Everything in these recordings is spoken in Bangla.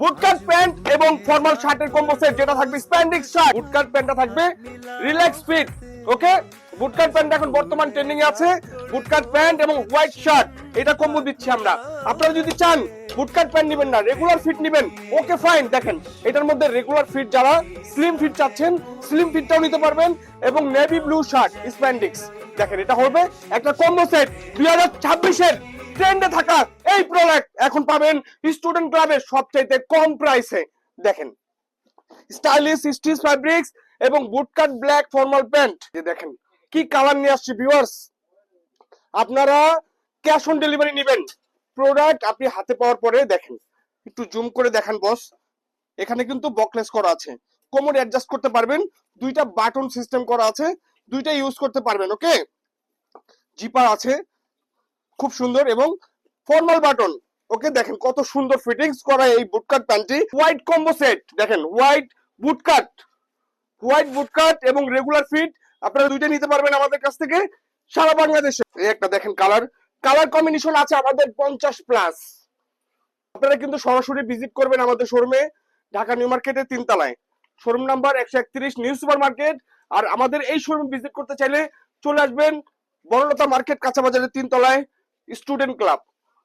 বুটকাট প্যান্ট এবং ফর্মাল শার্টের কম্বো সেট, যেটা থাকবে স্প্যান্ডিক্স শার্ট, বুটকাট প্যান্টটা থাকবে রিল্যাক্স ফিট। ওকে, বুটকাট প্যান্ট এখন বর্তমান ট্রেন্ডিং এ আছে। বুটকাট প্যান্ট এবং হোয়াইট শার্ট, এটা কম্বো দিচ্ছি আমরা। আপনারা যদি চান বুটকাট প্যান্ট নেবেন না, রেগুলার ফিট নেবেন, ওকে ফাইন। দেখেন এটার মধ্যে রেগুলার ফিট, যারা স্লিম ফিট চাচ্ছেন স্লিম ফিটটাও নিতে পারবেন, এবং নেভি ব্লু শার্ট স্প্যান্ডিক্স। দেখেন এটা হবে একটা কম্বো সেট। 2026-এর ট্রেন্ডে থাকা এই প্রোডাক্ট এখন পাবেন স্টুডেন্ট ক্লাবের সবচাইতে কম প্রাইসে। দেখেন স্টাইলিশ স্টিচ ফ্যাব্রিক্স এবং বুটকাট ব্ল্যাক ফর্মাল প্যান্ট, দেখেন কি কালার নিয়ে আসছে ভিউয়ার্স। আপনারা ক্যাশ অন ডেলিভারি নেবেন, প্রোডাক্ট আপনি হাতে পাওয়ার পরে দেখেন, একটু জুম করে দেখেন বস, এখানে কিন্তু বকলেস করা আছে, কোমর অ্যাডজাস্ট করতে পারবেন, দুইটা বাটন সিস্টেম করা আছে, দুইটা ইউজ করতে পারবেন। ওকে, জিপার আছে খুব সুন্দর, এবং ফর্মাল বাটন। ওকে, দেখেন কত সুন্দর ফিটিংস করা এই বুটকাট প্যান্টটি। হোয়াইট কম্বো সেট, দেখেন বুটকাট হোয়াইট বুটকাট এবং রেগুলার ফিট, আপনারা দুইটা নিতে পারবেন আমাদের কাছ থেকে সারা বাংলাদেশে। এই একটা দেখেন কালার কম্বিনেশন আছে আমাদের 50+। আপনারা কিন্তু সরাসরি ভিজিট করবেন আমাদের শোরুমে, ঢাকা নিউ মার্কেটের 3 তলায়, showroom number 131 new super market. আর আমাদের এই শোরুম ভিজিট করতে চাইলে চলে আসবেন বনলতা মার্কেট কাঁচা বাজারের 3 তলায় স্টুডেন্ট ক্লাব।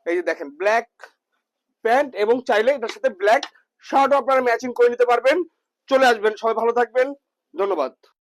এই যে দেখেন ব্ল্যাক প্যান্ট, এবং চাইলে এটার সাথে ব্ল্যাক শার্টও আপনারা ম্যাচিং করে নিতে পারবেন। চলে আসবেন, সবাই ভালো থাকবেন, ধন্যবাদ।